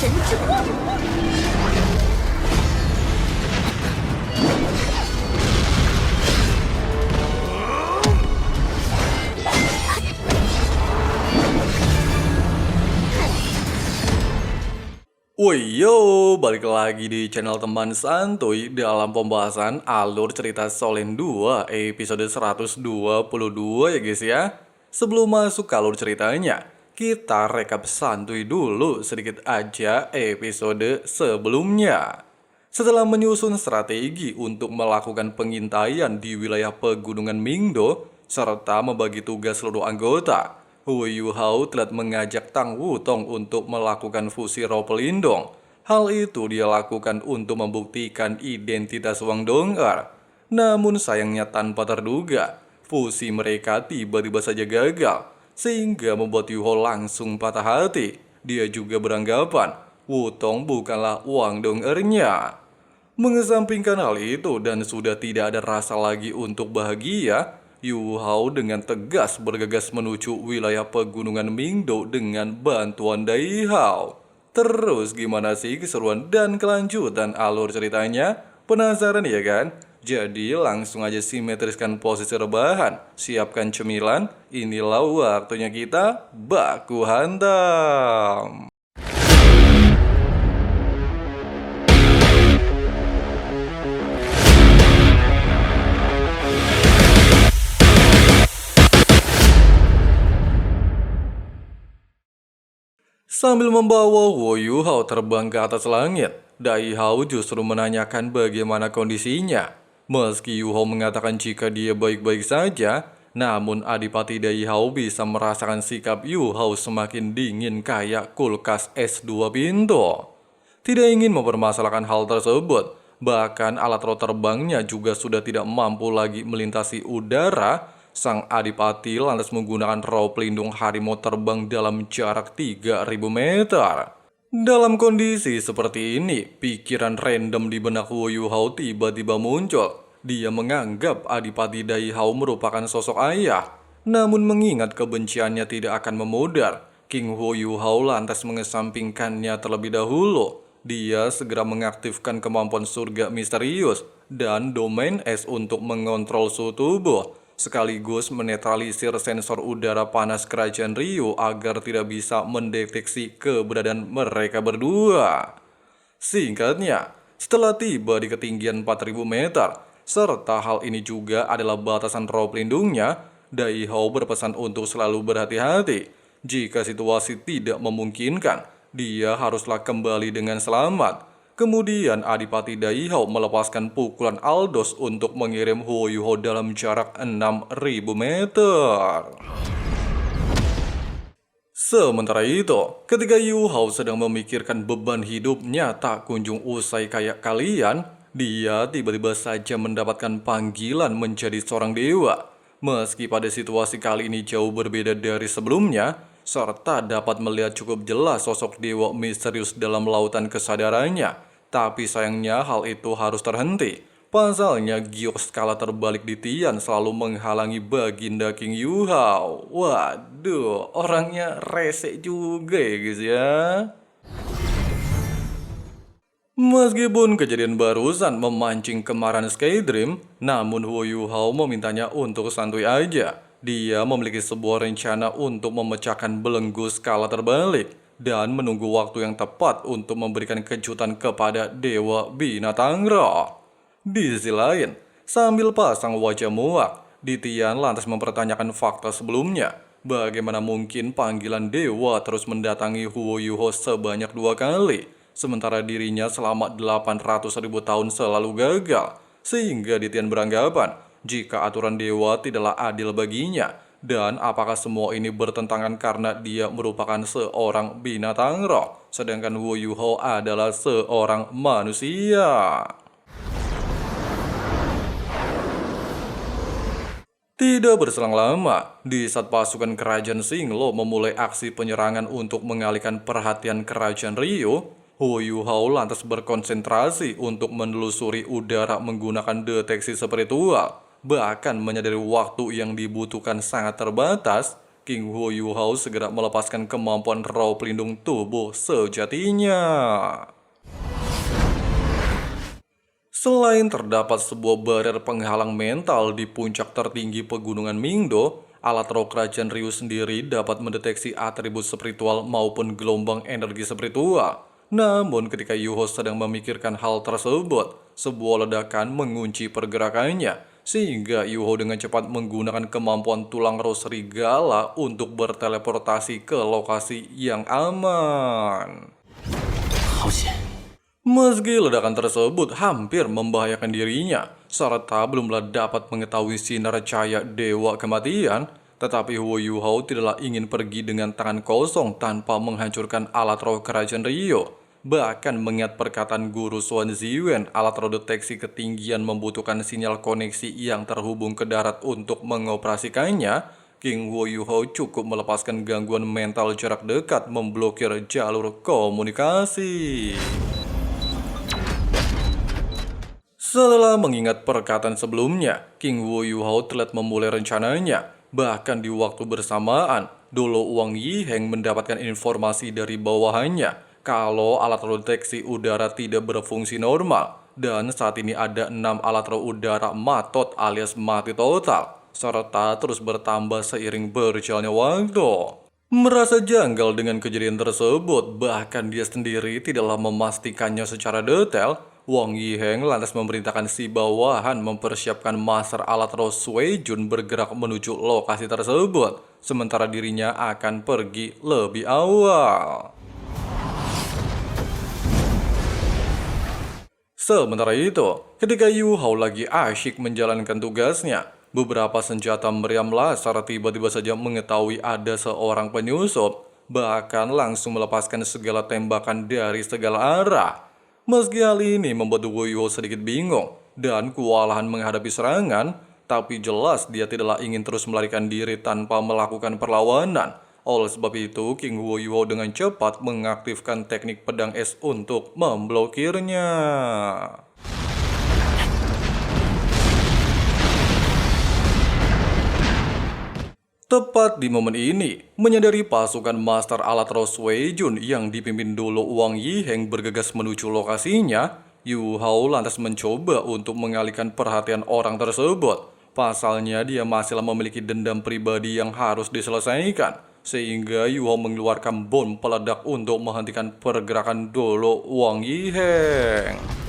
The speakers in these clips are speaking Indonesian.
神之光。Woi yo, balik lagi di channel teman santuy dalam pembahasan alur cerita Solen 2 episode 122 ya guys ya. Sebelum masuk ke alur ceritanya, kita rekap santuy dulu sedikit aja episode sebelumnya. Setelah menyusun strategi untuk melakukan pengintaian di wilayah pegunungan Mingdo, serta membagi tugas seluruh anggota, Hu Yuhao telah mengajak Tang Wutong untuk melakukan fusi roh pelindung. Hal itu dia lakukan untuk membuktikan identitas Wang Dong'er. Namun sayangnya tanpa terduga, fusi mereka tiba-tiba saja gagal, sehingga membuat Yuhao langsung patah hati. Dia juga beranggapan Wutong bukanlah Wang Dong'er-nya. Mengesampingkan hal itu dan sudah tidak ada rasa lagi untuk bahagia, Yu Hao dengan tegas bergegas menuju wilayah pegunungan Mingdo dengan bantuan Dai Hao. Terus gimana sih keseruan dan kelanjutan alur ceritanya? Penasaran ya kan? Jadi langsung aja simetriskan posisi rebahan, siapkan cemilan, inilah waktunya kita baku hantam. Sambil membawa Wo Yuhao terbang ke atas langit, Dai Hao justru menanyakan bagaimana kondisinya. Meski Yuhao mengatakan jika dia baik-baik saja, namun Adipati Dai Hao bisa merasakan sikap Yuhao semakin dingin kayak kulkas es 2 pintu. Tidak ingin mempermasalahkan hal tersebut, bahkan alat roh terbangnya juga sudah tidak mampu lagi melintasi udara. Sang Adipati lantas menggunakan roh pelindung harimau terbang dalam jarak 3000 meter. Dalam kondisi seperti ini, pikiran random di benak Wu Yuhao tiba-tiba muncul. Dia menganggap Adipati Dai Hao merupakan sosok ayah. Namun mengingat kebenciannya tidak akan memudar, King Wu Yuhao lantas mengesampingkannya terlebih dahulu. Dia segera mengaktifkan kemampuan surga misterius dan domain es untuk mengontrol suhu tubuh, sekaligus menetralisir sensor udara panas kerajaan Ryu agar tidak bisa mendeteksi keberadaan mereka berdua. Singkatnya, setelah tiba di ketinggian 4000 meter, serta hal ini juga adalah batasan roh pelindungnya, Dai Hao berpesan untuk selalu berhati-hati. Jika situasi tidak memungkinkan, dia haruslah kembali dengan selamat. Kemudian Adipati Dai Hao melepaskan pukulan Aldos untuk mengirim Hu Yuhao dalam jarak 6000 meter. Sementara itu, ketika Yu Hao sedang memikirkan beban hidupnya tak kunjung usai kayak kalian, dia tiba-tiba saja mendapatkan panggilan menjadi seorang dewa. Meski pada situasi kali ini jauh berbeda dari sebelumnya, serta dapat melihat cukup jelas sosok dewa misterius dalam lautan kesadarannya. Tapi sayangnya hal itu harus terhenti. Pasalnya giok skala terbalik di Tian selalu menghalangi baginda King Yu Hao. Waduh, orangnya rese juga ya guys ya. Meskipun kejadian barusan memancing kemarahan Skydream, namun Hu Yuhao memintanya untuk santuy aja. Dia memiliki sebuah rencana untuk memecahkan belenggu skala terbalik dan menunggu waktu yang tepat untuk memberikan kejutan kepada Dewa Binatang Roh. Di sisi lain, sambil pasang wajah muak, Ditian lantas mempertanyakan fakta sebelumnya. Bagaimana mungkin panggilan dewa terus mendatangi Hu Yuhao sebanyak 2 kali, sementara dirinya selama 800.000 tahun selalu gagal, sehingga Ditian beranggapan jika aturan dewa tidaklah adil baginya, dan apakah semua ini bertentangan karena dia merupakan seorang binatang roh, sedangkan Wu Yuhao adalah seorang manusia. Tidak berselang lama, di saat pasukan kerajaan Xinglo memulai aksi penyerangan untuk mengalihkan perhatian kerajaan Ryu, Hu Yuhao lantas berkonsentrasi untuk menelusuri udara menggunakan deteksi spiritual. Bahkan menyadari waktu yang dibutuhkan sangat terbatas, King Huo Yuhao segera melepaskan kemampuan raw pelindung tubuh sejatinya. Selain terdapat sebuah barrier penghalang mental di puncak tertinggi pegunungan Mingdo, alat raw kerajaan Ryu sendiri dapat mendeteksi atribut spiritual maupun gelombang energi spiritual. Namun ketika Yuho sedang memikirkan hal tersebut, sebuah ledakan mengunci pergerakannya, sehingga Yuho dengan cepat menggunakan kemampuan tulang raw serigala untuk berteleportasi ke lokasi yang aman. Meski ledakan tersebut hampir membahayakan dirinya, serta belumlah dapat mengetahui sinar cahaya Dewa Kematian, tetapi Huo Yuhao tidaklah ingin pergi dengan tangan kosong tanpa menghancurkan alat raw kerajaan Ryo. Bahkan mengingat perkataan Guru Xuan Ziwen, alat raw deteksi ketinggian membutuhkan sinyal koneksi yang terhubung ke darat untuk mengoperasikannya, King Huo Yuhao cukup melepaskan gangguan mental jarak dekat memblokir jalur komunikasi. Setelah mengingat perkataan sebelumnya, King Huo Yuhao telah memulai rencananya. Bahkan di waktu bersamaan, Dolo Wang Yiheng mendapatkan informasi dari bawahannya kalau alat deteksi udara tidak berfungsi normal. Dan saat ini ada 6 alat udara matot alias mati total, serta terus bertambah seiring berjalannya waktu. Merasa janggal dengan kejadian tersebut, bahkan dia sendiri tidaklah memastikannya secara detail, Wang Yiheng lantas memerintahkan si bawahan mempersiapkan master alat raw Suejun bergerak menuju lokasi tersebut, sementara dirinya akan pergi lebih awal. Sementara itu, ketika Yu Hao lagi asyik menjalankan tugasnya, beberapa senjata meriam laser tiba-tiba saja mengetahui ada seorang penyusup, bahkan langsung melepaskan segala tembakan dari segala arah. Meski hal ini membuat Wu Yuho sedikit bingung dan kewalahan menghadapi serangan, tapi jelas dia tidaklah ingin terus melarikan diri tanpa melakukan perlawanan. Oleh sebab itu, King Huo Yuho dengan cepat mengaktifkan teknik pedang es untuk memblokirnya. Tepat di momen ini, menyadari pasukan Master Alat raw Suejun yang dipimpin dulu Wang Yiheng bergegas menuju lokasinya, Yu Hao lantas mencoba untuk mengalihkan perhatian orang tersebut. Pasalnya dia masih memiliki dendam pribadi yang harus diselesaikan, sehingga Yu Hao mengeluarkan bom peledak untuk menghentikan pergerakan dulu Wang Yiheng.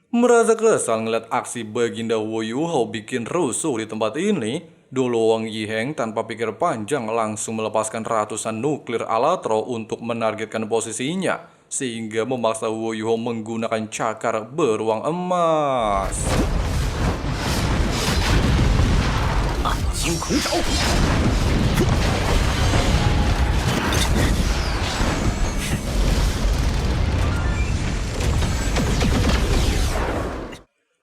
Merasa kesal ngeliat aksi Baginda Wu Yuhao bikin rusuh di tempat ini, Dolo Wang Yiheng tanpa pikir panjang langsung melepaskan ratusan nuklir alat raw untuk menargetkan posisinya, sehingga memaksa Wu Yuhao menggunakan cakar beruang emas.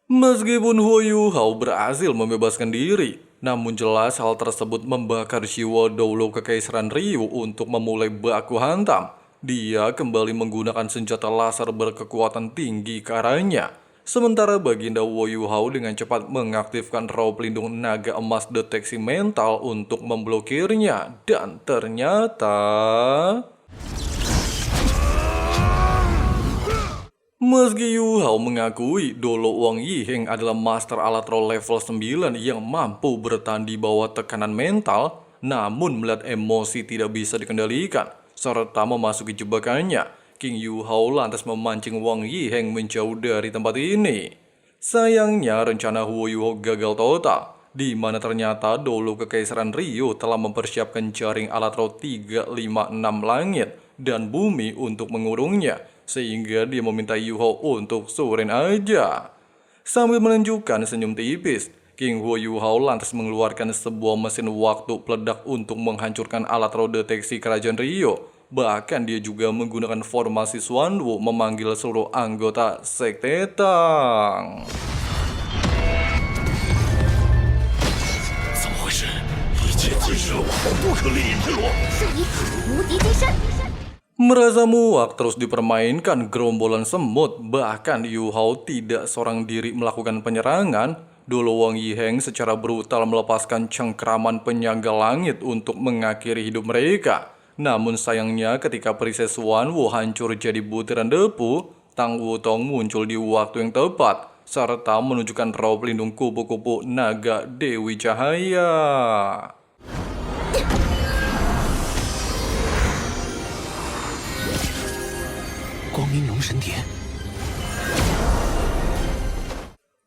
Meskipun Huo Yuhao berhasil membebaskan diri, namun jelas hal tersebut membakar jiwa Dolo Kekaisaran Ryu untuk memulai baku hantam. Dia kembali menggunakan senjata laser berkekuatan tinggi ke arahnya. Sementara Baginda Huo Yuhao dengan cepat mengaktifkan raw pelindung naga emas deteksi mental untuk memblokirnya. Dan ternyata... Meski Yu Hao mengakui Dolo Wang Yiheng adalah master alat raw level 9 yang mampu bertahan di bawah tekanan mental, namun melihat emosi tidak bisa dikendalikan, serta memasuki jebakannya, King Yu Hao lantas memancing Wang Yiheng menjauh dari tempat ini. Sayangnya rencana Huo Yuho gagal total, di mana ternyata Dolo Kekaisaran Ryu telah mempersiapkan jaring alat raw 356 langit dan bumi untuk mengurungnya, sehingga dia meminta Yu Hao untuk surin aja. Sambil menunjukkan senyum tipis, King Huo Yu Hao lantas mengeluarkan sebuah mesin waktu peledak untuk menghancurkan alat raw deteksi kerajaan Ryo. Bahkan dia juga menggunakan formasi Xuanwu memanggil seluruh anggota Sekte Tang. Merasa muak terus dipermainkan gerombolan semut, bahkan Yu Hao tidak seorang diri melakukan penyerangan. Dulu Wang Yiheng secara brutal melepaskan cengkraman penyangga langit untuk mengakhiri hidup mereka. Namun sayangnya ketika Princess Wanwu hancur jadi butiran debu, Tang Wutong muncul di waktu yang tepat, serta menunjukkan roh pelindung kupu-kupu naga Dewi Cahaya. 光明龙神蝶。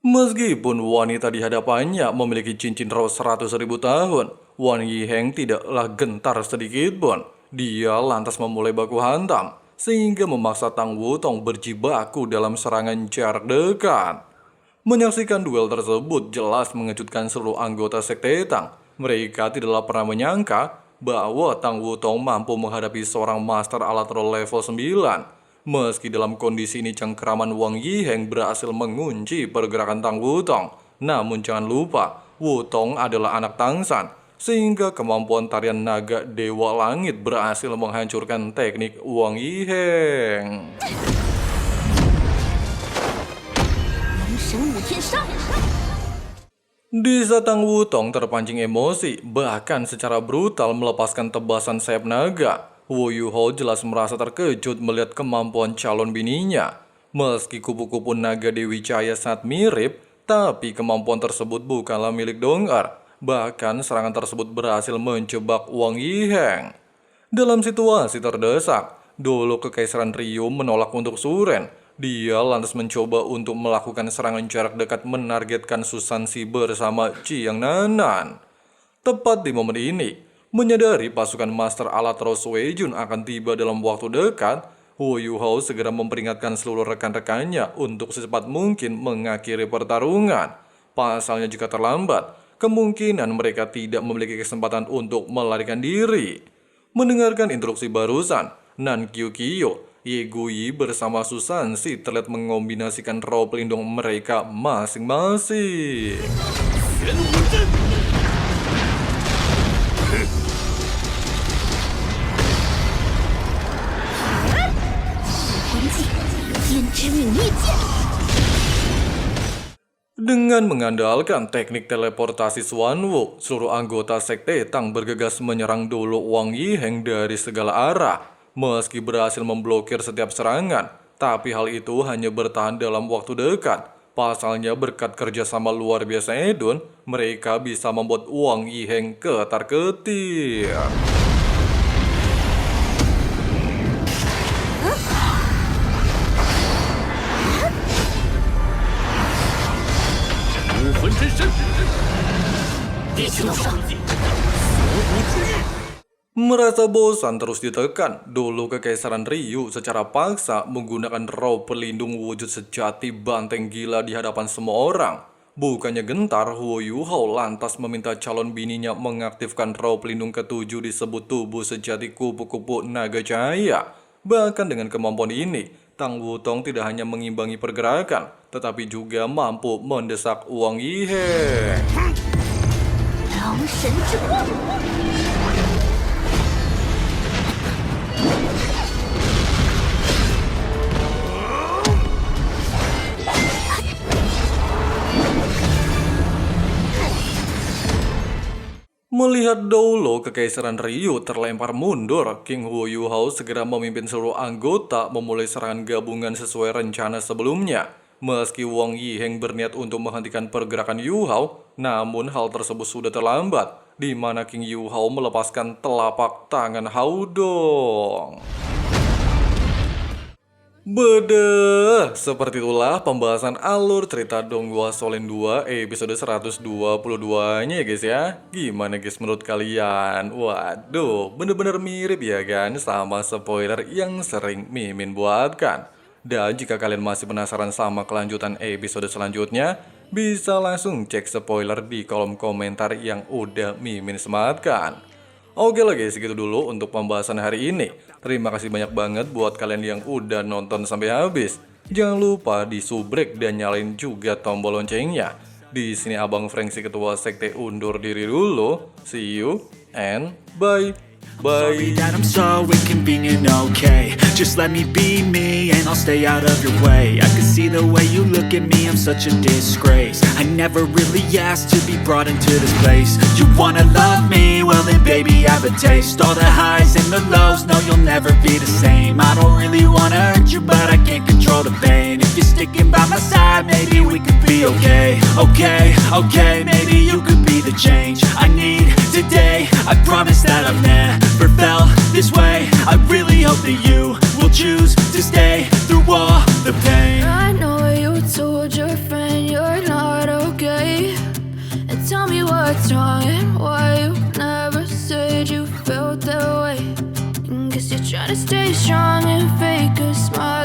Meskipun wanita di hadapannya memiliki cincin roh 100.000 tahun, Wang Yiheng tidaklah gentar sedikit pun. Dia lantas memulai baku hantam, sehingga memaksa Tang Wutong berjibaku dalam serangan jarak dekat. Menyaksikan duel tersebut jelas mengejutkan seluruh anggota Sekte Tang. Mereka tidaklah pernah menyangka bahwa Tang Wutong mampu menghadapi seorang master alat roh level 9. Meski dalam kondisi ini cengkeraman Wang Yiheng berhasil mengunci pergerakan Tang Wutong. Namun jangan lupa, Wutong adalah anak Tangsan, sehingga kemampuan tarian naga Dewa Langit berhasil menghancurkan teknik Wang Yiheng. 龙神武天杀！ Di saat Tang Wutong terpancing emosi, bahkan secara brutal melepaskan tebasan sayap naga, Wu Yuho jelas merasa terkejut melihat kemampuan calon bininya. Meski kupu-kupu naga Dewi Cahaya sangat mirip, tapi kemampuan tersebut bukanlah milik Dong'er. Bahkan serangan tersebut berhasil menjebak Wang Yiheng. Dalam situasi terdesak, dulu Kekaisaran Ryu menolak untuk suren. Dia lantas mencoba untuk melakukan serangan jarak dekat menargetkan Susansi bersama Chiang Nanan. Tepat di momen ini, menyadari pasukan Master Alat Roh Suejun akan tiba dalam waktu dekat, Wu Yuho segera memperingatkan seluruh rekan-rekannya untuk secepat mungkin mengakhiri pertarungan. Pasalnya jika terlambat, kemungkinan mereka tidak memiliki kesempatan untuk melarikan diri. Mendengarkan instruksi barusan, Nan Kyu-kyo, Ye Guyi bersama Susansi terlihat mengombinasikan roh pelindung mereka masing-masing. 玄武阵， 环境天之泯灭剑。 Dengan mengandalkan teknik teleportasi Xuanwu, seluruh anggota Sekte Tang bergegas menyerang dulu Wang Yiheng dari segala arah. Meski berhasil memblokir setiap serangan, tapi hal itu hanya bertahan dalam waktu dekat. Pasalnya berkat kerjasama luar biasa Edun, mereka bisa membuat Wang Yiheng ketar-ketir. 武魂真身，地球上帝，佛骨之玉。 Merasa bosan terus ditekan, dulu Kekaisaran Ryu secara paksa menggunakan roh pelindung wujud sejati banteng gila di hadapan semua orang. Bukannya gentar, Wu Yuho lantas meminta calon bininya mengaktifkan roh pelindung ketujuh disebut tubuh sejati kupu-kupu naga cahaya. Bahkan dengan kemampuan ini, Tang Wutong tidak hanya mengimbangi pergerakan, tetapi juga mampu mendesak Wang Yiheng. 龙神之光， Melihat dulu Kekaisaran Ryu terlempar mundur, King Wu Yuho segera memimpin seluruh anggota memulai serangan gabungan sesuai rencana sebelumnya. Meski Wang Yiheng berniat untuk menghentikan pergerakan Yu Hao, namun hal tersebut sudah terlambat, di mana King Yu Hao melepaskan telapak tangan Hao Dong. Bedeh, seperti itulah pembahasan alur cerita Donghua Shaolin 2 episode 122-nya ya guys ya. Gimana guys menurut kalian? Waduh, bener-bener mirip ya kan sama spoiler yang sering Mimin buatkan. Dan jika kalian masih penasaran sama kelanjutan episode selanjutnya, bisa langsung cek spoiler di kolom komentar yang udah Mimin sematkan. Oke lah guys, segitu dulu untuk pembahasan hari ini. Terima kasih banyak banget buat kalian yang udah nonton sampai habis. Jangan lupa di subrek dan nyalain juga tombol loncengnya. Di sini Abang Frank si Ketua Sekte undur diri dulu. See you and bye. Bye. That I'm so inconvenient, okay. Just let me be me and I'll stay out of your way. I can see the way you look at me, I'm such a disgrace. I never really asked to be brought into this place. You wanna love me? Well then baby have a taste. All the highs and the lows, no you'll never be the same. I don't really wanna hurt you but I can't control the pain. If you're sticking by my side, maybe we could be okay. Okay, maybe you could be the change I need today. I promise that I've never felt this way. I really hope that you will choose to stay through all the pain. I know you told your friend you're not okay, and tell me what's wrong and why you never said you felt that way. Guess you're trying to stay strong and fake a smile.